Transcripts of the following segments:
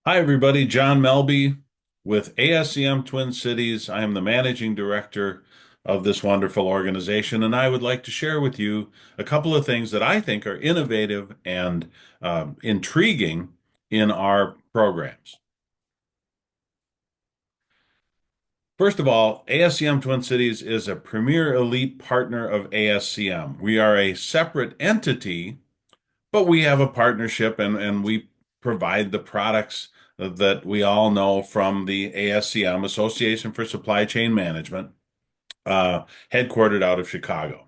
Hi, everybody. John Melby with ASCM Twin Cities. I am the managing director of this wonderful organization, and I would like to share with you a couple of things that I think are innovative and intriguing in our programs. First of all, ASCM Twin Cities is a premier elite partner of ASCM. We are a separate entity, but we have a partnership and we provide the products that we all know from the ASCM, Association for Supply Chain Management, headquartered out of Chicago.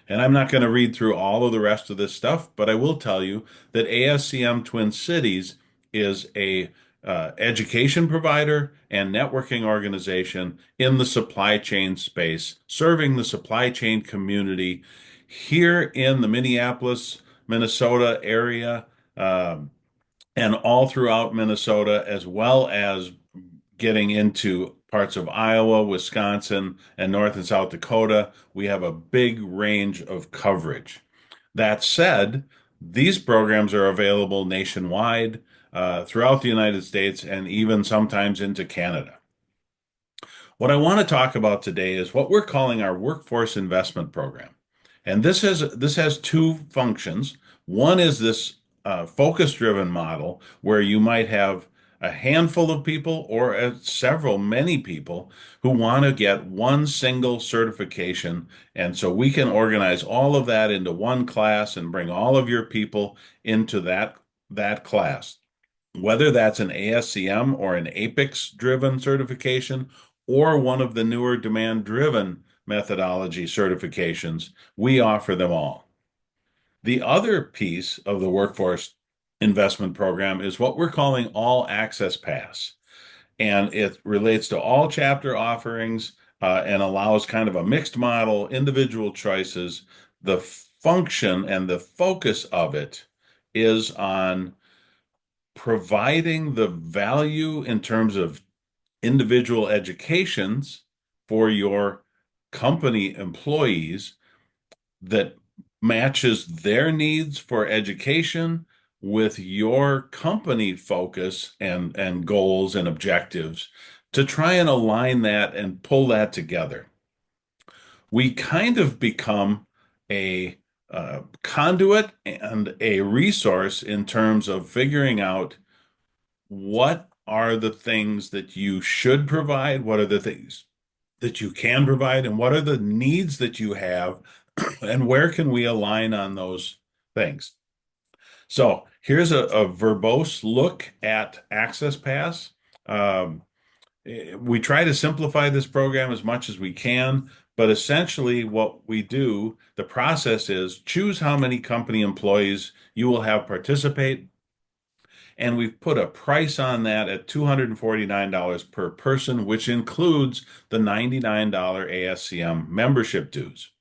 And I'm not going to read through all of the rest of this stuff, but I will tell you that ASCM Twin Cities is a education provider and networking organization in the supply chain space, serving the supply chain community here in the Minneapolis, Minnesota area, um, and all throughout Minnesota, as well as getting into parts of Iowa, Wisconsin, and North and South Dakota. We have a big range of coverage. That said, these programs are available nationwide, throughout the United States, and even sometimes into Canada. What I want to talk about today is what we're calling our workforce investment program. And this has two functions. One is this focus-driven model where you might have a handful of people or many people who want to get one single certification. And so we can organize all of that into one class and bring all of your people into that class, whether that's an ASCM or an APICS driven certification or one of the newer demand driven methodology certifications, we offer them all. The other piece of the workforce investment program is what we're calling All Access Pass. And it relates to all chapter offerings, and allows kind of a mixed model, individual choices. The function and the focus of it is on providing the value in terms of individual educations for your company employees that matches their needs for education with your company focus and goals and objectives to try and align that and pull that together. We kind of become a conduit and a resource in terms of figuring out what are the things that you should provide, what are the things that you can provide, and what are the needs that you have, and where can we align on those things. So here's a verbose look at Access Pass. Um, we try to simplify this program as much as we can, but essentially what we do, the process is choose how many company employees you will have participate, and we've put a price on that at $249 per person, which includes the $99 ASCM membership dues.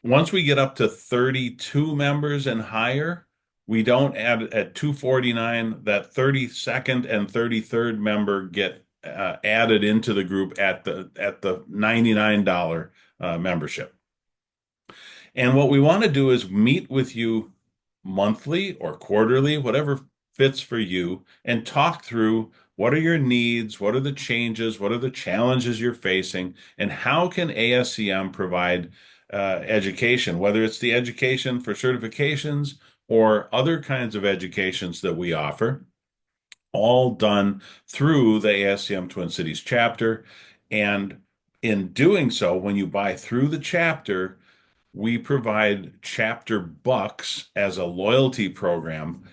Once we get up to 32 members and higher, we don't add at 249. That 32nd and 33rd member get added into the group at the $99 membership. And what we want to do is meet with you monthly or quarterly, whatever fits for you, and talk through what are your needs, what are the changes, what are the challenges you're facing, and how can ASCM provide education, whether it's the education for certifications or other kinds of educations that we offer, all done through the ASCM Twin Cities chapter. And in doing so, when you buy through the chapter, we provide chapter bucks as a loyalty program,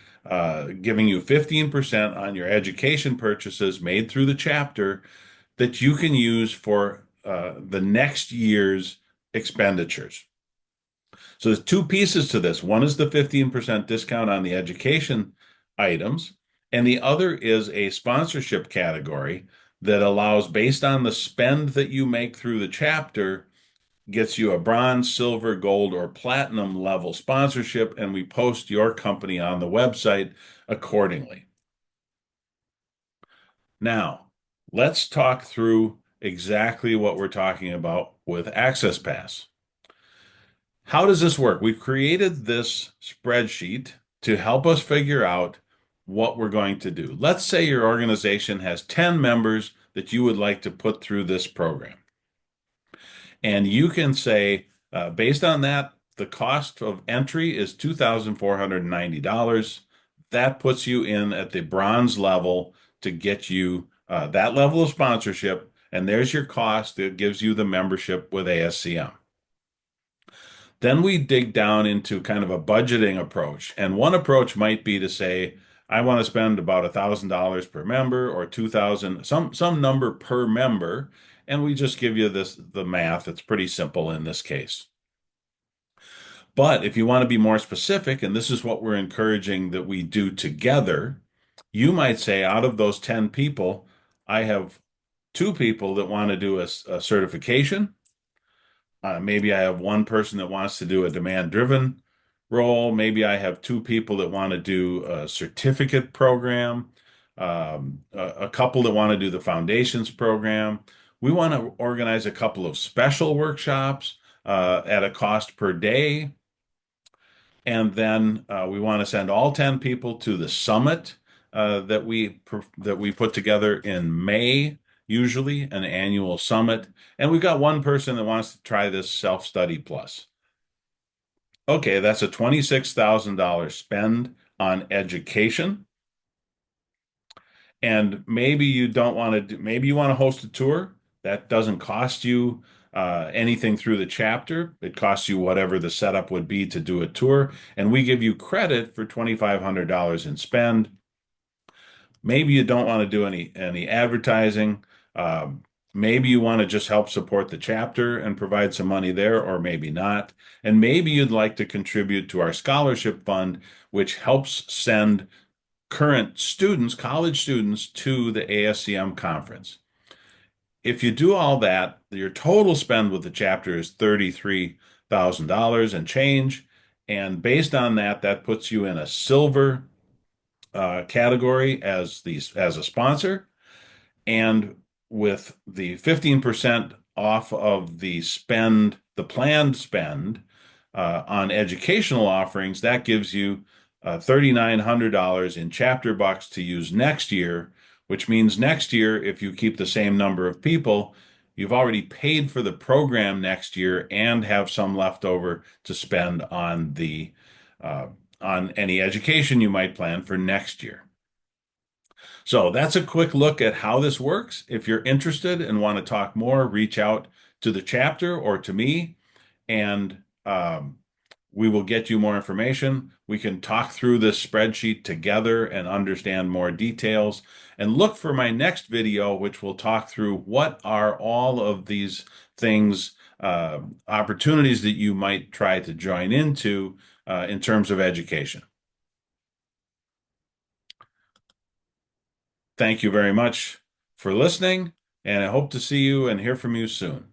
giving you 15% on your education purchases made through the chapter that you can use for the next year's expenditures. So there's two pieces to this. One is the 15% discount on the education items, and the other is a sponsorship category that allows, based on the spend that you make through the chapter, gets you a bronze, silver, gold, or platinum level sponsorship, and we post your company on the website accordingly. Now, let's talk through exactly what we're talking about with Access Pass. How does this work? We've created this spreadsheet to help us figure out what we're going to do. Let's say your organization has 10 members that you would like to put through this program. And you can say, based on that, the cost of entry is $2,490. That puts you in at the bronze level to get you that level of sponsorship. And there's your cost. It gives you the membership with ASCM. Then we dig down into kind of a budgeting approach. And one approach might be to say, I want to spend about $1,000 per member or 2,000, some number per member. And we just give you the math. It's pretty simple in this case. But if you want to be more specific, and this is what we're encouraging that we do together, you might say out of those 10 people, I have two people that want to do a certification. Maybe I have one person that wants to do a demand-driven role. Maybe I have two people that want to do a certificate program, a couple that want to do the foundations program. We want to organize a couple of special workshops at a cost per day. And then we want to send all 10 people to the summit that we put together in May, usually an annual summit. And we've got one person that wants to try this self-study plus. Okay, that's a $26,000 spend on education. And maybe you don't want to do, maybe you want to host a tour. That doesn't cost you anything through the chapter. It costs you whatever the setup would be to do a tour. And we give you credit for $2,500 in spend. Maybe you don't want to do any advertising. Maybe you want to just help support the chapter and provide some money there, or maybe not. And maybe you'd like to contribute to our scholarship fund, which helps send current students, college students, to the ASCM conference. If you do all that, your total spend with the chapter is $33,000 and change. And based on that, that puts you in a silver category as a sponsor. And with the 15% off of the planned spend on educational offerings, that gives you $3,900 in chapter bucks to use next year, which means next year, if you keep the same number of people, you've already paid for the program next year and have some left over to spend uh, on any education you might plan for next year. So that's a quick look at how this works. If you're interested and want to talk more, reach out to the chapter or to me, and we will get you more information. We can talk through this spreadsheet together and understand more details. And look for my next video, which will talk through what are all of these things, opportunities that you might try to join into in terms of education. Thank you very much for listening, and I hope to see you and hear from you soon.